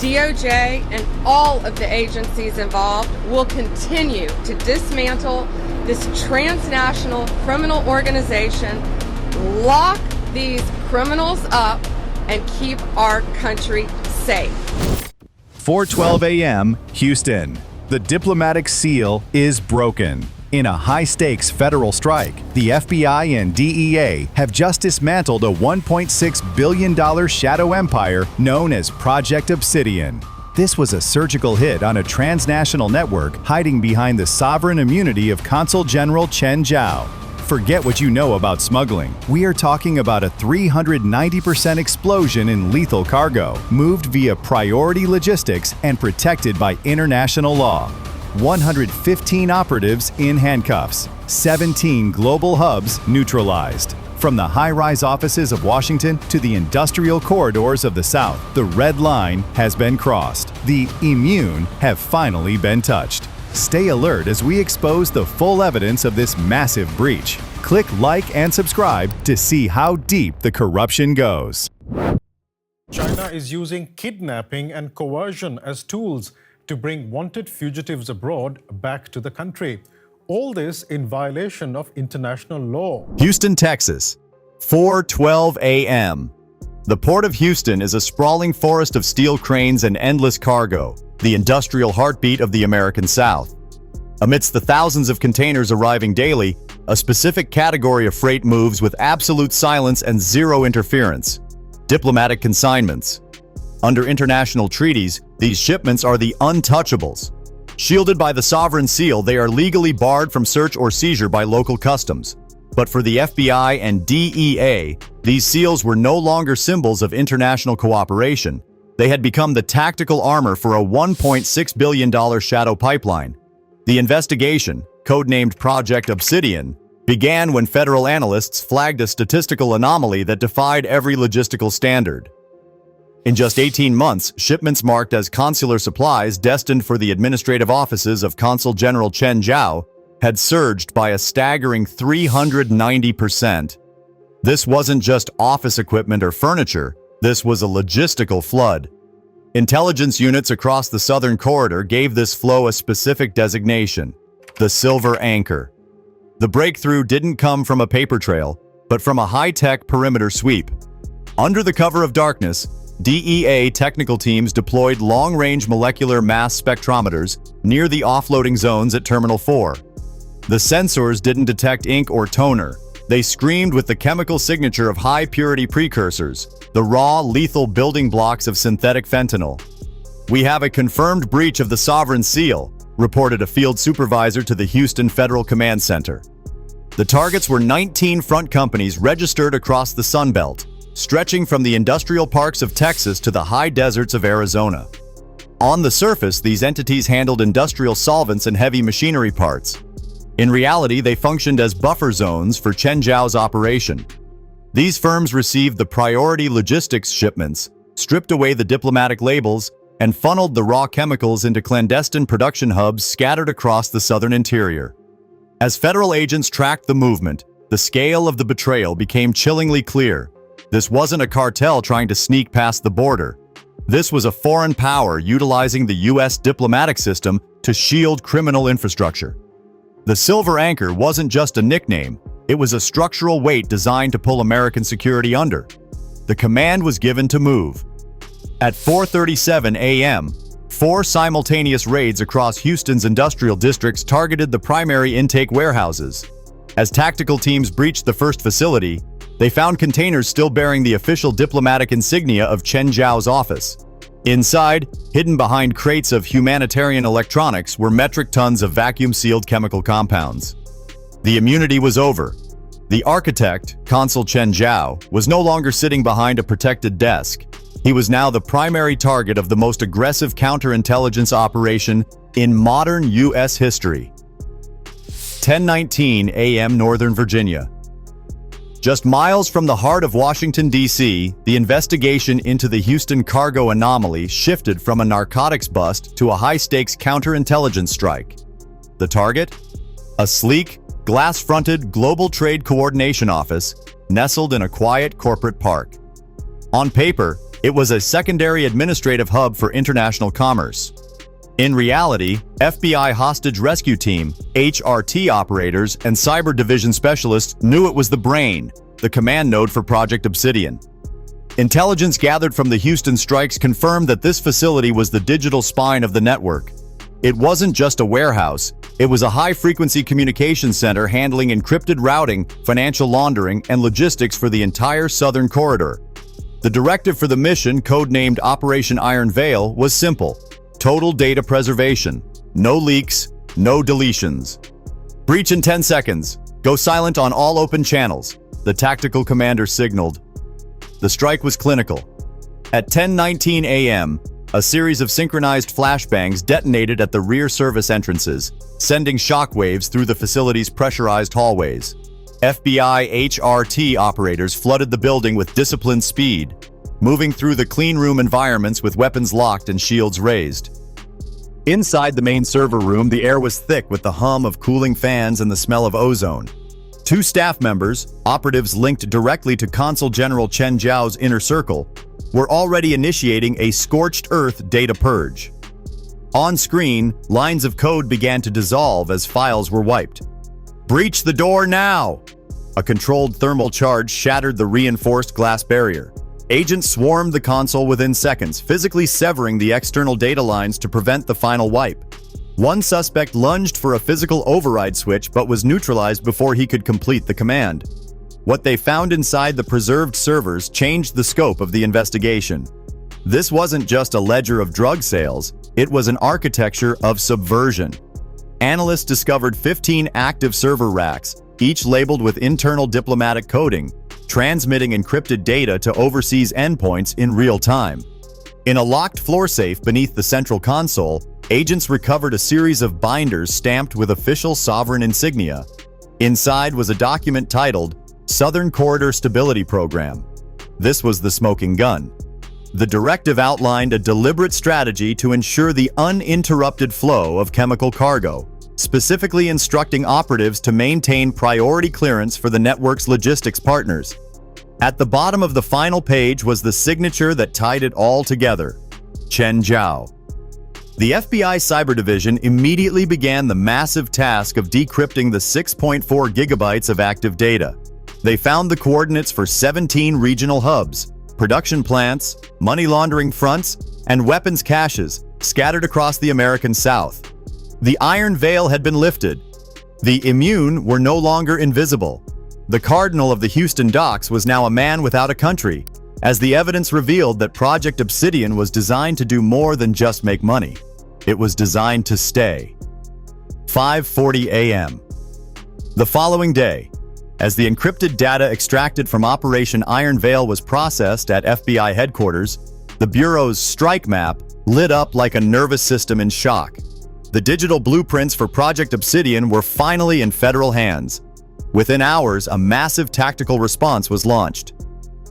DOJ and all of the agencies involved will continue to dismantle this transnational criminal organization, lock these criminals up, and keep our country safe. 4:12 a.m. Houston. The diplomatic seal is broken. In a high-stakes federal strike, the FBI and DEA have just dismantled a $1.6 billion shadow empire known as Project Obsidian. This was a surgical hit on a transnational network hiding behind the sovereign immunity of Consul General Chen Zhao. Forget what you know about smuggling. We are talking about a 390% explosion in lethal cargo, moved via priority logistics and protected by international law. 115 operatives in handcuffs, 17 global hubs neutralized. From the high-rise offices of Washington to the industrial corridors of the South, the red line has been crossed. The immune have finally been touched. Stay alert as we expose the full evidence of this massive breach. Click like and subscribe to see how deep the corruption goes. China is using kidnapping and coercion as tools to bring wanted fugitives abroad back to the country. All this in violation of international law. Houston, Texas, 4:12 a.m. The Port of Houston is a sprawling forest of steel cranes and endless cargo, the industrial heartbeat of the American South. Amidst the thousands of containers arriving daily, a specific category of freight moves with absolute silence and zero interference: diplomatic consignments. Under international treaties, these shipments are the untouchables. Shielded by the sovereign seal, they are legally barred from search or seizure by local customs. But for the FBI and DEA, these seals were no longer symbols of international cooperation. They had become the tactical armor for a $1.6 billion shadow pipeline. The investigation, codenamed Project Obsidian, began when federal analysts flagged a statistical anomaly that defied every logistical standard. In just 18 months, shipments marked as consular supplies destined for the administrative offices of Consul General Chen Zhao had surged by a staggering 390%. This wasn't just office equipment or furniture, this was a logistical flood. Intelligence units across the southern corridor gave this flow a specific designation: the Silver Anchor. The breakthrough didn't come from a paper trail, but from a high-tech perimeter sweep. Under the cover of darkness, DEA technical teams deployed long-range molecular mass spectrometers near the offloading zones at Terminal 4. The sensors didn't detect ink or toner. They screamed with the chemical signature of high-purity precursors, the raw, lethal building blocks of synthetic fentanyl. "We have a confirmed breach of the sovereign seal," reported a field supervisor to the Houston Federal Command Center. The targets were 19 front companies registered across the Sun Belt, stretching from the industrial parks of Texas to the high deserts of Arizona. On the surface, these entities handled industrial solvents and heavy machinery parts. In reality, they functioned as buffer zones for Chen Zhao's operation. These firms received the priority logistics shipments, stripped away the diplomatic labels, and funneled the raw chemicals into clandestine production hubs scattered across the southern interior. As federal agents tracked the movement, the scale of the betrayal became chillingly clear. This wasn't a cartel trying to sneak past the border. This was a foreign power utilizing the U.S. diplomatic system to shield criminal infrastructure. The Silver Anchor wasn't just a nickname, it was a structural weight designed to pull American security under. The command was given to move. At 4:37 a.m., 4 simultaneous raids across Houston's industrial districts targeted the primary intake warehouses. As tactical teams breached the first facility, they found containers still bearing the official diplomatic insignia of Chen Zhao's office. Inside, hidden behind crates of humanitarian electronics, were metric tons of vacuum-sealed chemical compounds. The immunity was over. The architect, Consul Chen Zhao, was no longer sitting behind a protected desk. He was now the primary target of the most aggressive counterintelligence operation in modern U.S. history. 10:19 a.m. Northern Virginia. Just miles from the heart of Washington, D.C., the investigation into the Houston cargo anomaly shifted from a narcotics bust to a high-stakes counterintelligence strike. The target? A sleek, glass-fronted Global Trade Coordination Office nestled in a quiet corporate park. On paper, It was a secondary administrative hub for international commerce. In reality, FBI hostage rescue team, HRT operators, and cyber division specialists knew it was the brain, the command node for Project Obsidian. Intelligence gathered from the Houston strikes confirmed that this facility was the digital spine of the network. It wasn't just a warehouse, it was a high-frequency communications center handling encrypted routing, financial laundering, and logistics for the entire southern corridor. The directive for the mission, codenamed Operation Iron Veil, was simple: total data preservation. No leaks, no deletions. Breach in 10 seconds. Go silent on all open channels, the tactical commander signaled. The strike was clinical. At 10:19 a.m., a series of synchronized flashbangs detonated at the rear service entrances, sending shockwaves through the facility's pressurized hallways. FBI HRT operators flooded the building with disciplined speed, moving through the clean room environments with weapons locked and shields raised. Inside the main server room, the air was thick with the hum of cooling fans and the smell of ozone. Two staff members, operatives linked directly to Consul General Chen Zhao's inner circle, were already initiating a scorched earth data purge. On screen, lines of code began to dissolve as files were wiped. "Breach the door now!" A controlled thermal charge shattered the reinforced glass barrier. Agents swarmed the console within seconds, physically severing the external data lines to prevent the final wipe. One suspect lunged for a physical override switch but was neutralized before he could complete the command. What they found inside the preserved servers changed the scope of the investigation. This wasn't just a ledger of drug sales, it was an architecture of subversion. Analysts discovered 15 active server racks, each labeled with internal diplomatic coding, transmitting encrypted data to overseas endpoints in real time. In a locked floor safe beneath the central console, agents recovered a series of binders stamped with official sovereign insignia. Inside was a document titled Southern Corridor Stability Program. This was the smoking gun. The directive outlined a deliberate strategy to ensure the uninterrupted flow of chemical cargo, specifically instructing operatives to maintain priority clearance for the network's logistics partners. At the bottom of the final page was the signature that tied it all together: Chen Zhao. The FBI Cyber Division immediately began the massive task of decrypting the 6.4 gigabytes of active data. They found the coordinates for 17 regional hubs, production plants, money laundering fronts, and weapons caches scattered across the American South. The Iron Veil had been lifted. The immune were no longer invisible. The cardinal of the Houston docks was now a man without a country, as the evidence revealed that Project Obsidian was designed to do more than just make money. It was designed to stay. 5:40 a.m. The following day, as the encrypted data extracted from Operation Iron Veil was processed at FBI headquarters, the Bureau's strike map lit up like a nervous system in shock. The digital blueprints for Project Obsidian were finally in federal hands. Within hours, a massive tactical response was launched.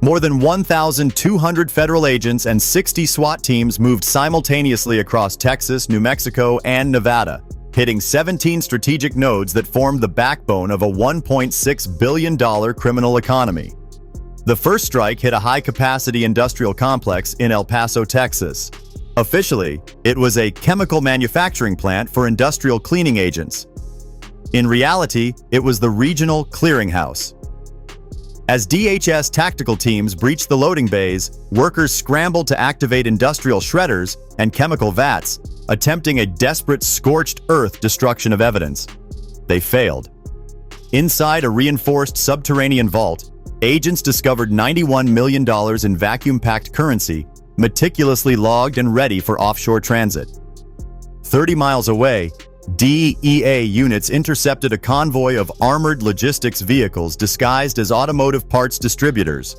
More than 1,200 federal agents and 60 SWAT teams moved simultaneously across Texas, New Mexico, and Nevada, hitting 17 strategic nodes that formed the backbone of a $1.6 billion criminal economy. The first strike hit a high-capacity industrial complex in El Paso, Texas. Officially, it was a chemical manufacturing plant for industrial cleaning agents. In reality, it was the regional clearinghouse. As DHS tactical teams breached the loading bays, workers scrambled to activate industrial shredders and chemical vats, attempting a desperate scorched earth destruction of evidence. They failed. Inside a reinforced subterranean vault, agents discovered $91 million in vacuum-packed currency, meticulously logged and ready for offshore transit. 30 miles away, DEA units intercepted a convoy of armored logistics vehicles disguised as automotive parts distributors.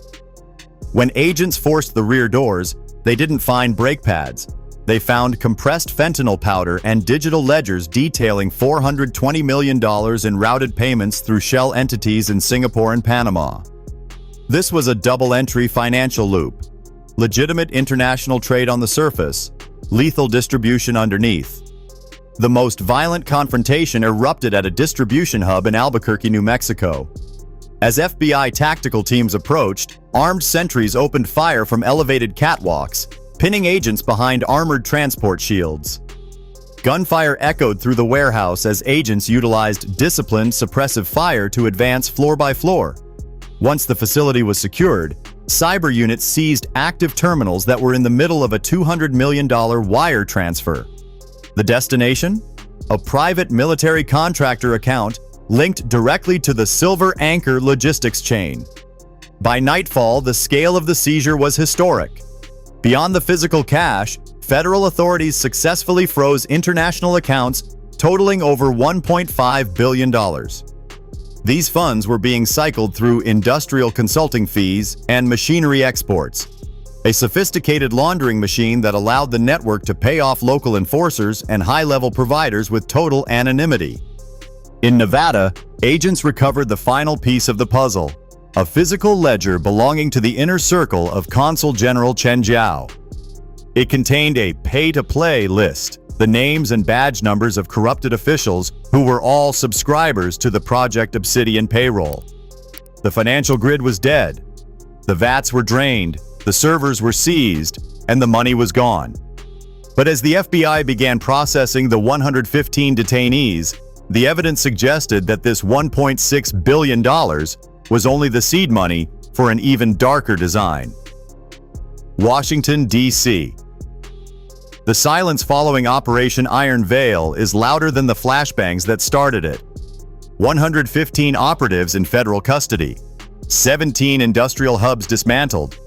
When agents forced the rear doors, they didn't find brake pads. They found compressed fentanyl powder and digital ledgers detailing $420 million in routed payments through shell entities in Singapore and Panama. This was a double-entry financial loop. Legitimate international trade on the surface, lethal distribution underneath. The most violent confrontation erupted at a distribution hub in Albuquerque, New Mexico. As FBI tactical teams approached, armed sentries opened fire from elevated catwalks, pinning agents behind armored transport shields. Gunfire echoed through the warehouse as agents utilized disciplined, suppressive fire to advance floor by floor. Once the facility was secured, cyber units seized active terminals that were in the middle of a $200 million wire transfer. The destination? A private military contractor account linked directly to the Silver Anchor logistics chain. By nightfall, the scale of the seizure was historic. Beyond the physical cash, federal authorities successfully froze international accounts totaling over $1.5 billion. These funds were being cycled through industrial consulting fees and machinery exports, a sophisticated laundering machine that allowed the network to pay off local enforcers and high-level providers with total anonymity. In Nevada, agents recovered the final piece of the puzzle, a physical ledger belonging to the inner circle of Consul General Chen Jiao. It contained a pay-to-play list, the names and badge numbers of corrupted officials who were all subscribers to the Project Obsidian payroll. The financial grid was dead. The vats were drained, the servers were seized, and the money was gone. But as the FBI began processing the 115 detainees, the evidence suggested that this $1.6 billion was only the seed money for an even darker design. Washington, D.C. The silence following Operation Iron Veil is louder than the flashbangs that started it. 115 operatives in federal custody, 17 industrial hubs dismantled,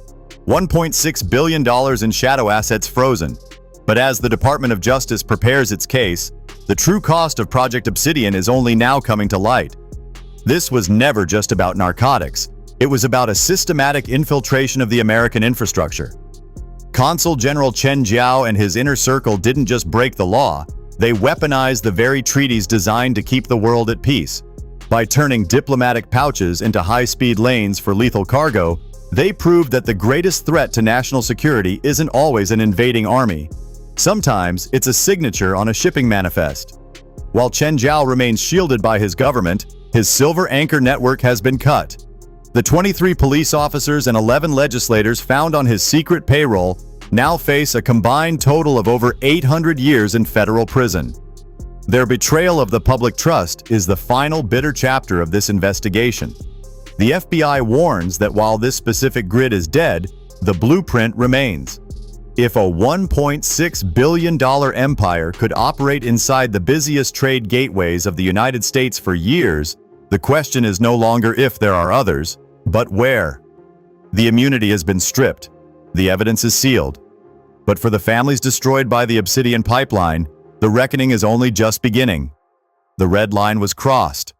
$1.6 billion in shadow assets frozen. But as the Department of Justice prepares its case, the true cost of Project Obsidian is only now coming to light. This was never just about narcotics. It was about a systematic infiltration of the American infrastructure. Consul General Chen Jiao and his inner circle didn't just break the law, they weaponized the very treaties designed to keep the world at peace. By turning diplomatic pouches into high-speed lanes for lethal cargo, they proved that the greatest threat to national security isn't always an invading army. Sometimes it's a signature on a shipping manifest. While Chen Jiao remains shielded by his government, his Silver Anchor network has been cut. The 23 police officers and 11 legislators found on his secret payroll now face a combined total of over 800 years in federal prison. Their betrayal of the public trust is the final bitter chapter of this investigation. The FBI warns that while this specific grid is dead, the blueprint remains. If a $1.6 billion empire could operate inside the busiest trade gateways of the United States for years, the question is no longer if there are others, but where. The immunity has been stripped. The evidence is sealed. But for the families destroyed by the Obsidian pipeline, the reckoning is only just beginning. The red line was crossed.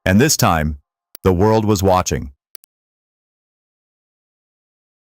And this time, the world was watching.